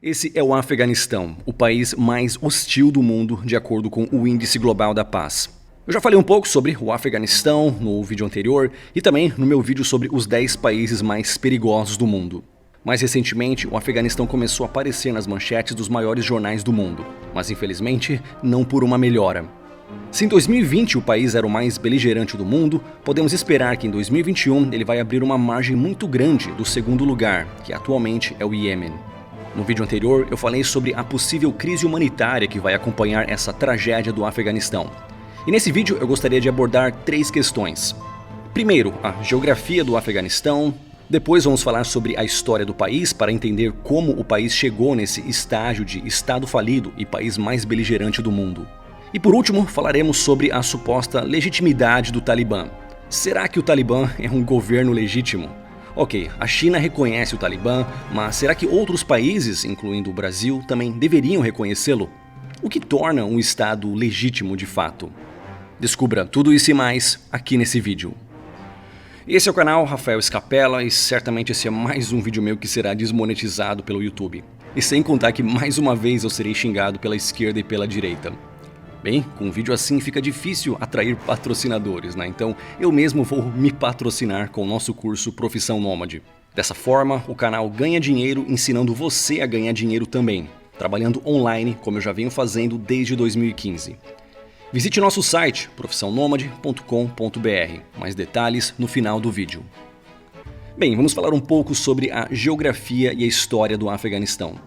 Esse é o Afeganistão, o país mais hostil do mundo, de acordo com o Índice Global da Paz. Eu já falei um pouco sobre o Afeganistão no vídeo anterior e também no meu vídeo sobre os 10 países mais perigosos do mundo. Mais recentemente, o Afeganistão começou a aparecer nas manchetes dos maiores jornais do mundo, mas infelizmente não por uma melhora. Se em 2020 o país era o mais beligerante do mundo, podemos esperar que em 2021 ele vai abrir uma margem muito grande do segundo lugar, que atualmente é o Iêmen. No vídeo anterior eu falei sobre a possível crise humanitária que vai acompanhar essa tragédia do Afeganistão. E nesse vídeo eu gostaria de abordar 3 questões. Primeiro, a geografia do Afeganistão. Depois vamos falar sobre a história do país para entender como o país chegou nesse estágio de estado falido e país mais beligerante do mundo. E por último, falaremos sobre a suposta legitimidade do Talibã. Será que o Talibã é um governo legítimo? Ok, a China reconhece o Talibã, mas será que outros países, incluindo o Brasil, também deveriam reconhecê-lo? O que torna um Estado legítimo de fato? Descubra tudo isso e mais aqui nesse vídeo. Esse é o canal Rafael Scapella e certamente esse é mais um vídeo meu que será desmonetizado pelo YouTube. E sem contar que mais uma vez eu serei xingado pela esquerda e pela direita. Bem, com um vídeo assim fica difícil atrair patrocinadores, né? Então eu mesmo vou me patrocinar com o nosso curso Profissão Nômade. Dessa forma, o canal ganha dinheiro ensinando você a ganhar dinheiro também, trabalhando online como eu já venho fazendo desde 2015. Visite nosso site profissãonomade.com.br, mais detalhes no final do vídeo. Bem, vamos falar um pouco sobre a geografia e a história do Afeganistão.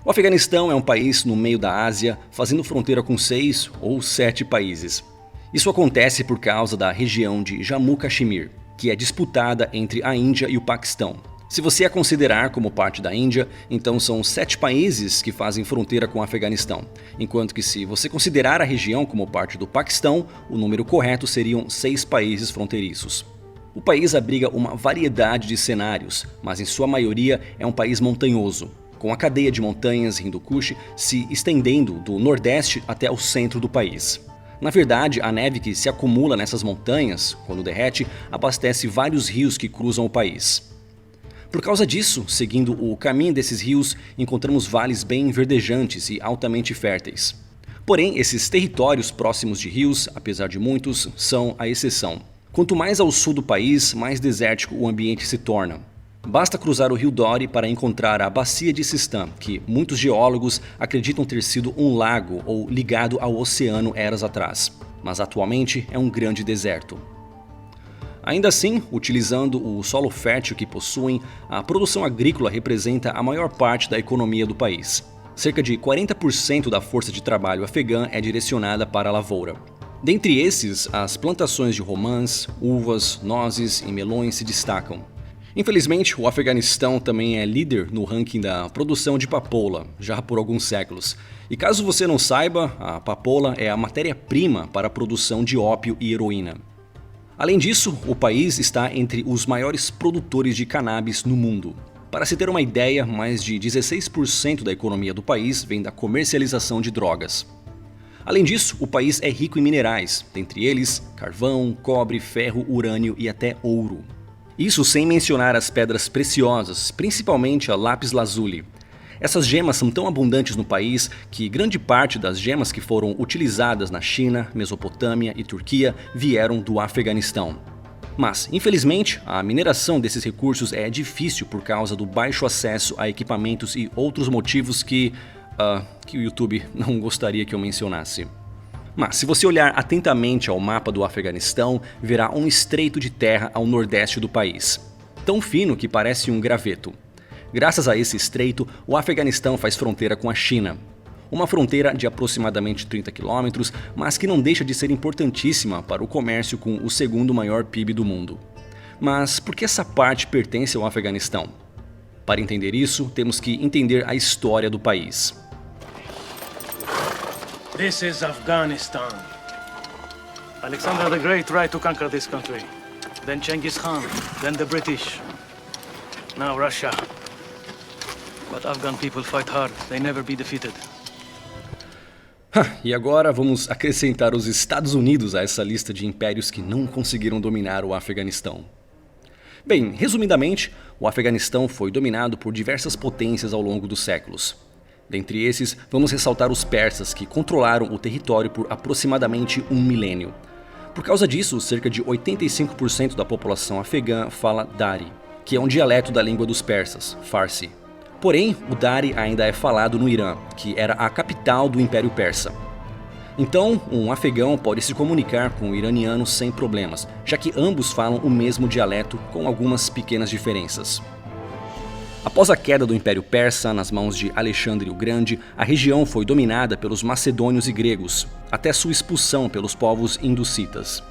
O Afeganistão é um país no meio da Ásia, fazendo fronteira com 6 ou 7 países. Isso acontece por causa da região de Jammu Kashmir, que é disputada entre a Índia e o Paquistão. Se você a considerar como parte da Índia, então são 7 países que fazem fronteira com o Afeganistão, enquanto que se você considerar a região como parte do Paquistão, o número correto seriam 6 países fronteiriços. O país abriga uma variedade de cenários, mas em sua maioria é um país montanhoso, com a cadeia de montanhas Hindu Kush se estendendo do nordeste até o centro do país. Na verdade, a neve que se acumula nessas montanhas, quando derrete, abastece vários rios que cruzam o país. Por causa disso, seguindo o caminho desses rios, encontramos vales bem verdejantes e altamente férteis. Porém, esses territórios próximos de rios, apesar de muitos, são a exceção. Quanto mais ao sul do país, mais desértico o ambiente se torna. Basta cruzar o rio Dori para encontrar a Bacia de Sistan, que muitos geólogos acreditam ter sido um lago ou ligado ao oceano eras atrás, mas atualmente é um grande deserto. Ainda assim, utilizando o solo fértil que possuem, a produção agrícola representa a maior parte da economia do país. Cerca de 40% da força de trabalho afegã é direcionada para a lavoura. Dentre esses, as plantações de romãs, uvas, nozes e melões se destacam. Infelizmente, o Afeganistão também é líder no ranking da produção de papoula, já por alguns séculos. E caso você não saiba, a papoula é a matéria-prima para a produção de ópio e heroína. Além disso, o país está entre os maiores produtores de cannabis no mundo. Para se ter uma ideia, mais de 16% da economia do país vem da comercialização de drogas. Além disso, o país é rico em minerais, dentre eles carvão, cobre, ferro, urânio e até ouro. Isso sem mencionar as pedras preciosas, principalmente a lápis lazuli. Essas gemas são tão abundantes no país que grande parte das gemas que foram utilizadas na China, Mesopotâmia e Turquia vieram do Afeganistão. Mas, infelizmente, a mineração desses recursos é difícil por causa do baixo acesso a equipamentos e outros motivos que o YouTube não gostaria que eu mencionasse. Mas se você olhar atentamente ao mapa do Afeganistão, verá um estreito de terra ao nordeste do país, tão fino que parece um graveto. Graças a esse estreito, o Afeganistão faz fronteira com a China. Uma fronteira de aproximadamente 30 km, mas que não deixa de ser importantíssima para o comércio com o segundo maior PIB do mundo. Mas por que essa parte pertence ao Afeganistão? Para entender isso, temos que entender a história do país. This is Afghanistan. Alexander the Great tried to conquer this country. Then Genghis Khan, then the British. Now Russia. But Afghan people fight hard. They never be defeated. E agora vamos acrescentar os Estados Unidos a essa lista de impérios que não conseguiram dominar o Afeganistão. Bem, resumidamente, o Afeganistão foi dominado por diversas potências ao longo dos séculos. Dentre esses, vamos ressaltar os persas, que controlaram o território por aproximadamente um milênio. Por causa disso, cerca de 85% da população afegã fala Dari, que é um dialeto da língua dos persas, Farsi. Porém, o Dari ainda é falado no Irã, que era a capital do Império Persa. Então, um afegão pode se comunicar com o iraniano sem problemas, já que ambos falam o mesmo dialeto com algumas pequenas diferenças. Após a queda do Império Persa nas mãos de Alexandre o Grande, a região foi dominada pelos macedônios e gregos, até sua expulsão pelos povos hinducitas.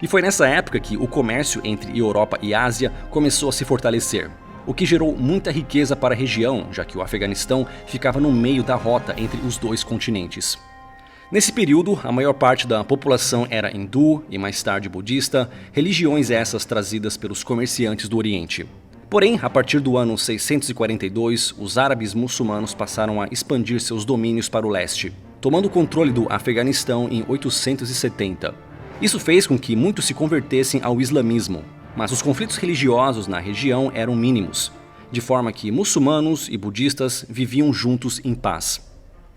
E foi nessa época que o comércio entre Europa e Ásia começou a se fortalecer, o que gerou muita riqueza para a região, já que o Afeganistão ficava no meio da rota entre os dois continentes. Nesse período, a maior parte da população era hindu e mais tarde budista, religiões essas trazidas pelos comerciantes do Oriente. Porém, a partir do ano 642, os árabes muçulmanos passaram a expandir seus domínios para o leste, tomando o controle do Afeganistão em 870. Isso fez com que muitos se convertessem ao islamismo, mas os conflitos religiosos na região eram mínimos, de forma que muçulmanos e budistas viviam juntos em paz.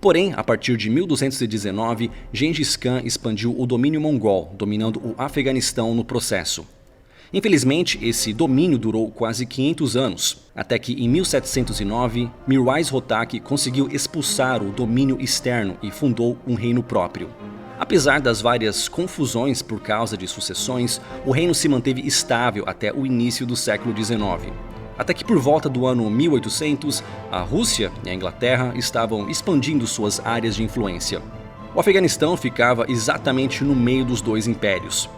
Porém, a partir de 1219, Gengis Khan expandiu o domínio mongol, dominando o Afeganistão no processo. Infelizmente, esse domínio durou quase 500 anos, até que em 1709, Mirwais Hotak conseguiu expulsar o domínio externo e fundou um reino próprio. Apesar das várias confusões por causa de sucessões, o reino se manteve estável até o início do século XIX. Até que por volta do ano 1800, a Rússia e a Inglaterra estavam expandindo suas áreas de influência. O Afeganistão ficava exatamente no meio dos dois impérios,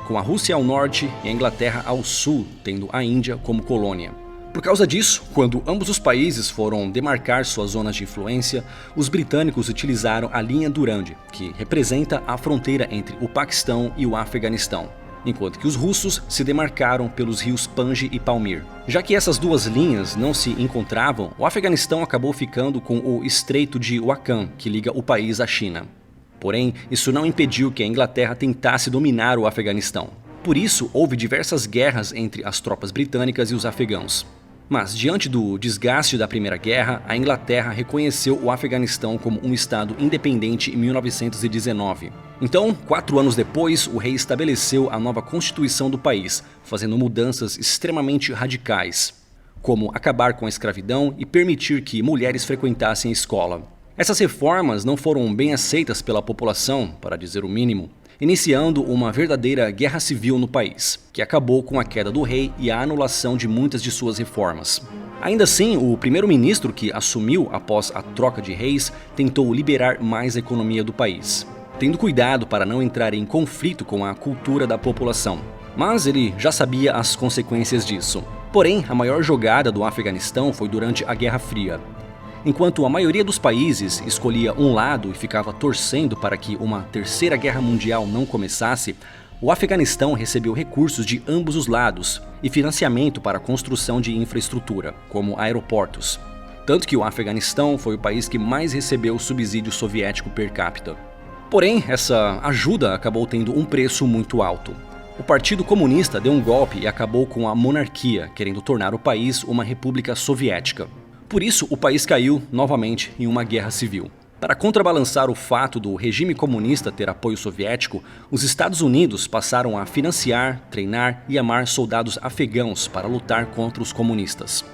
com a Rússia ao norte e a Inglaterra ao sul, tendo a Índia como colônia. Por causa disso, quando ambos os países foram demarcar suas zonas de influência, os britânicos utilizaram a linha Durand, que representa a fronteira entre o Paquistão e o Afeganistão, enquanto que os russos se demarcaram pelos rios Panj e Palmir. Já que essas duas linhas não se encontravam, o Afeganistão acabou ficando com o Estreito de Wakhan, que liga o país à China. Porém, isso não impediu que a Inglaterra tentasse dominar o Afeganistão. Por isso, houve diversas guerras entre as tropas britânicas e os afegãos. Mas, diante do desgaste da Primeira Guerra, a Inglaterra reconheceu o Afeganistão como um estado independente em 1919. Então, 4 anos depois, o rei estabeleceu a nova constituição do país, fazendo mudanças extremamente radicais, como acabar com a escravidão e permitir que mulheres frequentassem a escola. Essas reformas não foram bem aceitas pela população, para dizer o mínimo, iniciando uma verdadeira guerra civil no país, que acabou com a queda do rei e a anulação de muitas de suas reformas. Ainda assim, o primeiro-ministro que assumiu após a troca de reis tentou liberar mais a economia do país, tendo cuidado para não entrar em conflito com a cultura da população. Mas ele já sabia as consequências disso. Porém, a maior jogada do Afeganistão foi durante a Guerra Fria. Enquanto a maioria dos países escolhia um lado e ficava torcendo para que uma terceira guerra mundial não começasse, o Afeganistão recebeu recursos de ambos os lados e financiamento para a construção de infraestrutura, como aeroportos. Tanto que o Afeganistão foi o país que mais recebeu subsídio soviético per capita. Porém, essa ajuda acabou tendo um preço muito alto. O Partido Comunista deu um golpe e acabou com a monarquia, querendo tornar o país uma república soviética. Por isso, o país caiu novamente em uma guerra civil. Para contrabalançar o fato do regime comunista ter apoio soviético, os Estados Unidos passaram a financiar, treinar e amar soldados afegãos para lutar contra os comunistas.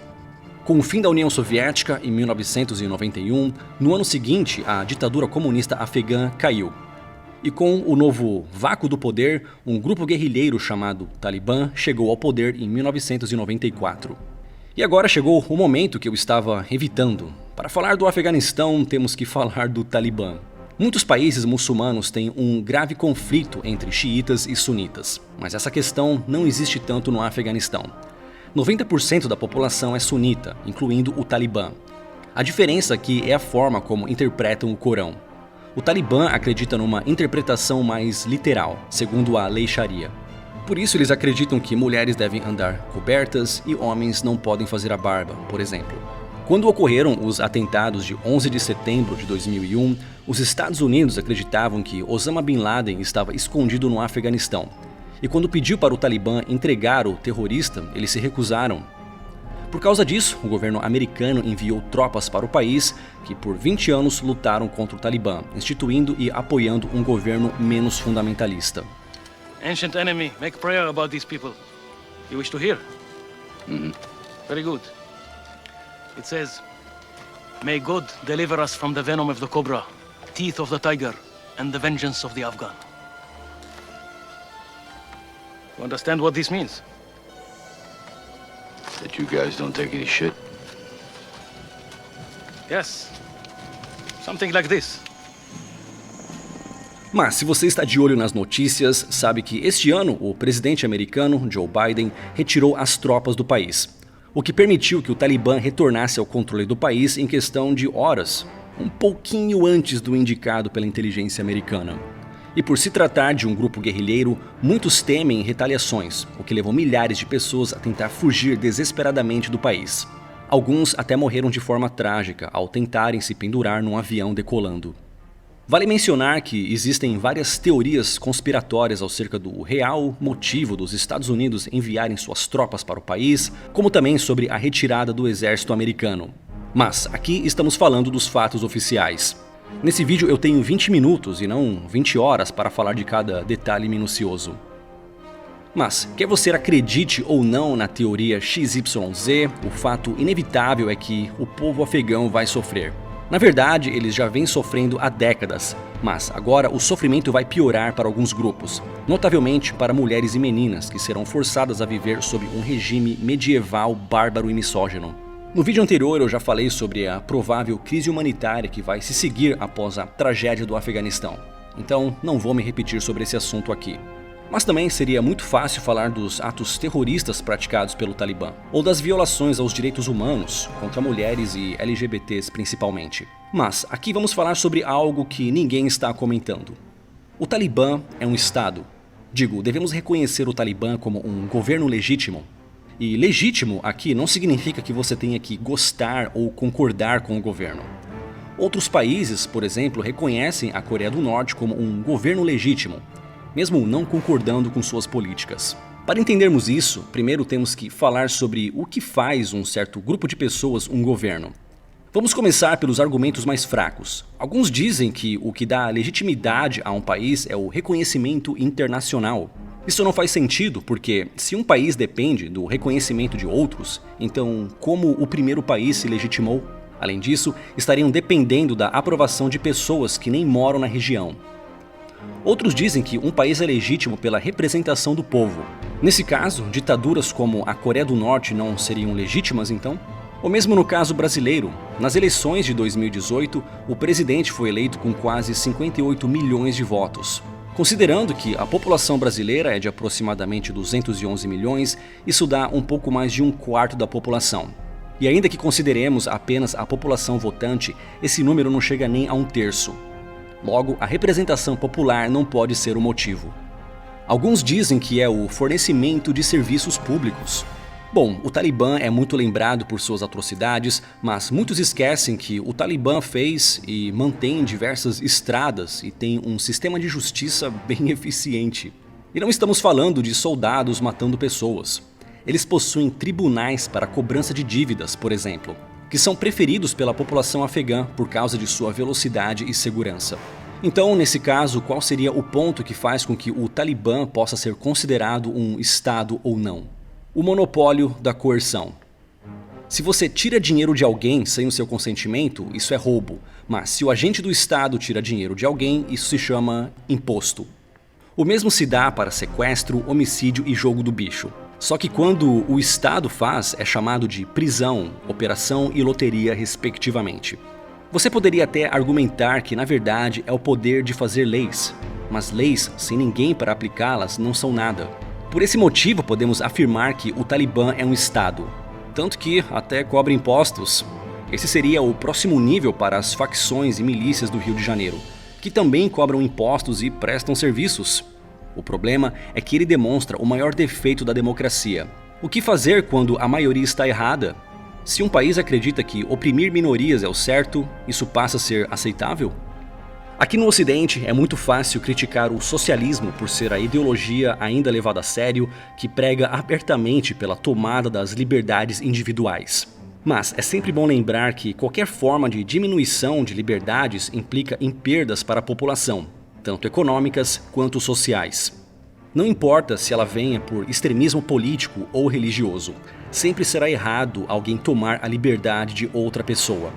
Com o fim da União Soviética, em 1991, no ano seguinte, a ditadura comunista afegã caiu. E com o novo vácuo do poder, um grupo guerrilheiro chamado Talibã chegou ao poder em 1994. E agora chegou o momento que eu estava evitando. Para falar do Afeganistão, temos que falar do Talibã. Muitos países muçulmanos têm um grave conflito entre xiitas e sunitas, mas essa questão não existe tanto no Afeganistão. 90% da população é sunita, incluindo o Talibã. A diferença aqui é a forma como interpretam o Corão. O Talibã acredita numa interpretação mais literal, segundo a lei Sharia. Por isso eles acreditam que mulheres devem andar cobertas e homens não podem fazer a barba, por exemplo. Quando ocorreram os atentados de 11 de setembro de 2001, os Estados Unidos acreditavam que Osama Bin Laden estava escondido no Afeganistão. E quando pediu para o Talibã entregar o terrorista, eles se recusaram. Por causa disso, o governo americano enviou tropas para o país que por 20 anos lutaram contra o Talibã, instituindo e apoiando um governo menos fundamentalista. Ancient enemy, make prayer about these people. You wish to hear? Very good. It says, "May God deliver us from the venom of the cobra, teeth of the tiger, and the vengeance of the Afghan." You understand what this means? That you guys don't take any shit? Yes. Something like this. Mas se você está de olho nas notícias, sabe que este ano o presidente americano, Joe Biden, retirou as tropas do país, o que permitiu que o Talibã retornasse ao controle do país em questão de horas, um pouquinho antes do indicado pela inteligência americana. E por se tratar de um grupo guerrilheiro, muitos temem retaliações, o que levou milhares de pessoas a tentar fugir desesperadamente do país. Alguns até morreram de forma trágica ao tentarem se pendurar num avião decolando. Vale mencionar que existem várias teorias conspiratórias acerca do real motivo dos Estados Unidos enviarem suas tropas para o país, como também sobre a retirada do exército americano. Mas aqui estamos falando dos fatos oficiais. Nesse vídeo eu tenho 20 minutos e não 20 horas para falar de cada detalhe minucioso. Mas, quer você acredite ou não na teoria XYZ, o fato inevitável é que o povo afegão vai sofrer. Na verdade, eles já vêm sofrendo há décadas, mas agora o sofrimento vai piorar para alguns grupos, notavelmente para mulheres e meninas que serão forçadas a viver sob um regime medieval bárbaro e misógino. No vídeo anterior eu já falei sobre a provável crise humanitária que vai se seguir após a tragédia do Afeganistão, então não vou me repetir sobre esse assunto aqui. Mas também seria muito fácil falar dos atos terroristas praticados pelo Talibã, ou das violações aos direitos humanos contra mulheres e LGBTs principalmente. Mas aqui vamos falar sobre algo que ninguém está comentando. O Talibã é um Estado. Digo, devemos reconhecer o Talibã como um governo legítimo. E legítimo aqui não significa que você tenha que gostar ou concordar com o governo. Outros países, por exemplo, reconhecem a Coreia do Norte como um governo legítimo, mesmo não concordando com suas políticas. Para entendermos isso, primeiro temos que falar sobre o que faz um certo grupo de pessoas um governo. Vamos começar pelos argumentos mais fracos. Alguns dizem que o que dá legitimidade a um país é o reconhecimento internacional. Isso não faz sentido porque, se um país depende do reconhecimento de outros, então como o primeiro país se legitimou? Além disso, estariam dependendo da aprovação de pessoas que nem moram na região. Outros dizem que um país é legítimo pela representação do povo. Nesse caso, ditaduras como a Coreia do Norte não seriam legítimas então? Ou mesmo no caso brasileiro, nas eleições de 2018, o presidente foi eleito com quase 58 milhões de votos. Considerando que a população brasileira é de aproximadamente 211 milhões, isso dá um pouco mais de um quarto da população. E ainda que consideremos apenas a população votante, esse número não chega nem a um terço. Logo, a representação popular não pode ser o motivo. Alguns dizem que é o fornecimento de serviços públicos. Bom, o Talibã é muito lembrado por suas atrocidades, mas muitos esquecem que o Talibã fez e mantém diversas estradas e tem um sistema de justiça bem eficiente. E não estamos falando de soldados matando pessoas. Eles possuem tribunais para cobrança de dívidas, por exemplo, que são preferidos pela população afegã por causa de sua velocidade e segurança. Então, nesse caso, qual seria o ponto que faz com que o Talibã possa ser considerado um Estado ou não? O monopólio da coerção. Se você tira dinheiro de alguém sem o seu consentimento, isso é roubo, mas se o agente do Estado tira dinheiro de alguém, isso se chama imposto. O mesmo se dá para sequestro, homicídio e jogo do bicho. Só que quando o Estado faz, é chamado de prisão, operação e loteria, respectivamente. Você poderia até argumentar que, na verdade, é o poder de fazer leis, mas leis sem ninguém para aplicá-las não são nada. Por esse motivo, podemos afirmar que o Talibã é um Estado, tanto que até cobra impostos. Esse seria o próximo nível para as facções e milícias do Rio de Janeiro, que também cobram impostos e prestam serviços. O problema é que ele demonstra o maior defeito da democracia. O que fazer quando a maioria está errada? Se um país acredita que oprimir minorias é o certo, isso passa a ser aceitável? Aqui no Ocidente é muito fácil criticar o socialismo por ser a ideologia ainda levada a sério que prega abertamente pela tomada das liberdades individuais. Mas é sempre bom lembrar que qualquer forma de diminuição de liberdades implica em perdas para a população, tanto econômicas quanto sociais. Não importa se ela venha por extremismo político ou religioso, sempre será errado alguém tomar a liberdade de outra pessoa.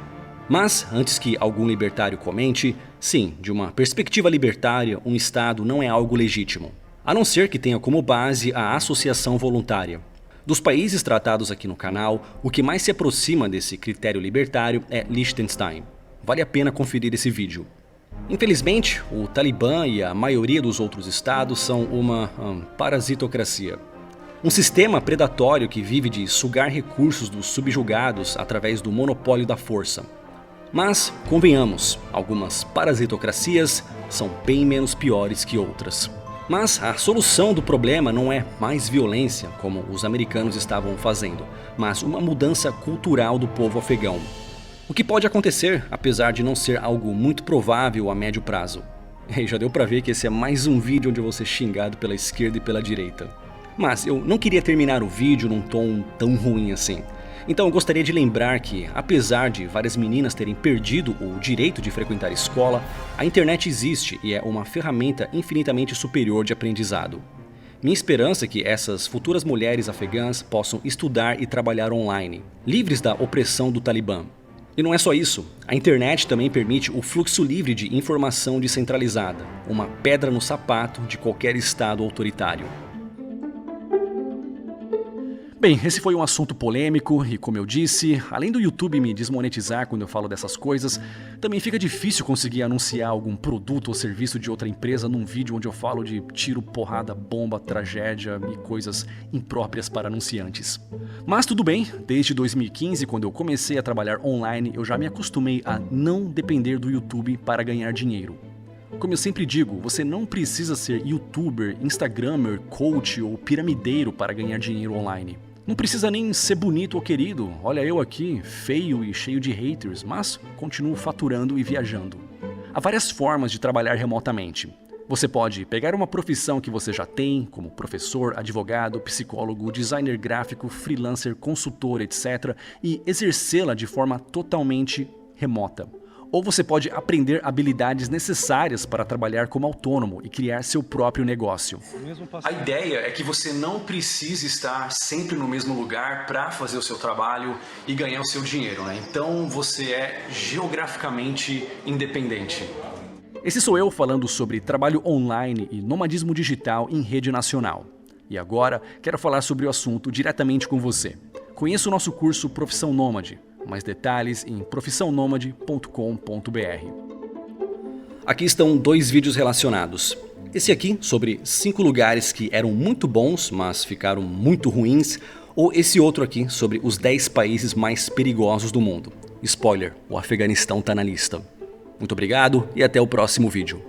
Mas, antes que algum libertário comente, sim, de uma perspectiva libertária, um Estado não é algo legítimo, a não ser que tenha como base a associação voluntária. Dos países tratados aqui no canal, o que mais se aproxima desse critério libertário é Liechtenstein. Vale a pena conferir esse vídeo. Infelizmente, o Talibã e a maioria dos outros estados são uma parasitocracia. Um sistema predatório que vive de sugar recursos dos subjugados através do monopólio da força. Mas, convenhamos, algumas parasitocracias são bem menos piores que outras. Mas a solução do problema não é mais violência, como os americanos estavam fazendo, mas uma mudança cultural do povo afegão. O que pode acontecer, apesar de não ser algo muito provável a médio prazo. E já deu pra ver que esse é mais um vídeo onde eu vou ser xingado pela esquerda e pela direita. Mas eu não queria terminar o vídeo num tom tão ruim assim. Então eu gostaria de lembrar que, apesar de várias meninas terem perdido o direito de frequentar escola, a internet existe e é uma ferramenta infinitamente superior de aprendizado. Minha esperança é que essas futuras mulheres afegãs possam estudar e trabalhar online, livres da opressão do Talibã. E não é só isso, a internet também permite o fluxo livre de informação descentralizada, uma pedra no sapato de qualquer estado autoritário. Bem, esse foi um assunto polêmico e, como eu disse, além do YouTube me desmonetizar quando eu falo dessas coisas, também fica difícil conseguir anunciar algum produto ou serviço de outra empresa num vídeo onde eu falo de tiro, porrada, bomba, tragédia e coisas impróprias para anunciantes. Mas tudo bem, desde 2015, quando eu comecei a trabalhar online, eu já me acostumei a não depender do YouTube para ganhar dinheiro. Como eu sempre digo, você não precisa ser youtuber, instagrammer, coach ou piramideiro para ganhar dinheiro online. Não precisa nem ser bonito ou querido, olha eu aqui, feio e cheio de haters, mas continuo faturando e viajando. Há várias formas de trabalhar remotamente. Você pode pegar uma profissão que você já tem, como professor, advogado, psicólogo, designer gráfico, freelancer, consultor, etc., e exercê-la de forma totalmente remota. Ou você pode aprender habilidades necessárias para trabalhar como autônomo e criar seu próprio negócio. A ideia é que você não precise estar sempre no mesmo lugar para fazer o seu trabalho e ganhar o seu dinheiro, né? Então você é geograficamente independente. Esse sou eu falando sobre trabalho online e nomadismo digital em rede nacional. E agora quero falar sobre o assunto diretamente com você. Conheça o nosso curso Profissão Nômade. Mais detalhes em profissãonomade.com.br. Aqui estão 2 vídeos relacionados. Esse aqui sobre 5 lugares que eram muito bons, mas ficaram muito ruins, ou esse outro aqui sobre os 10 países mais perigosos do mundo. Spoiler, o Afeganistão tá na lista. Muito obrigado e até o próximo vídeo.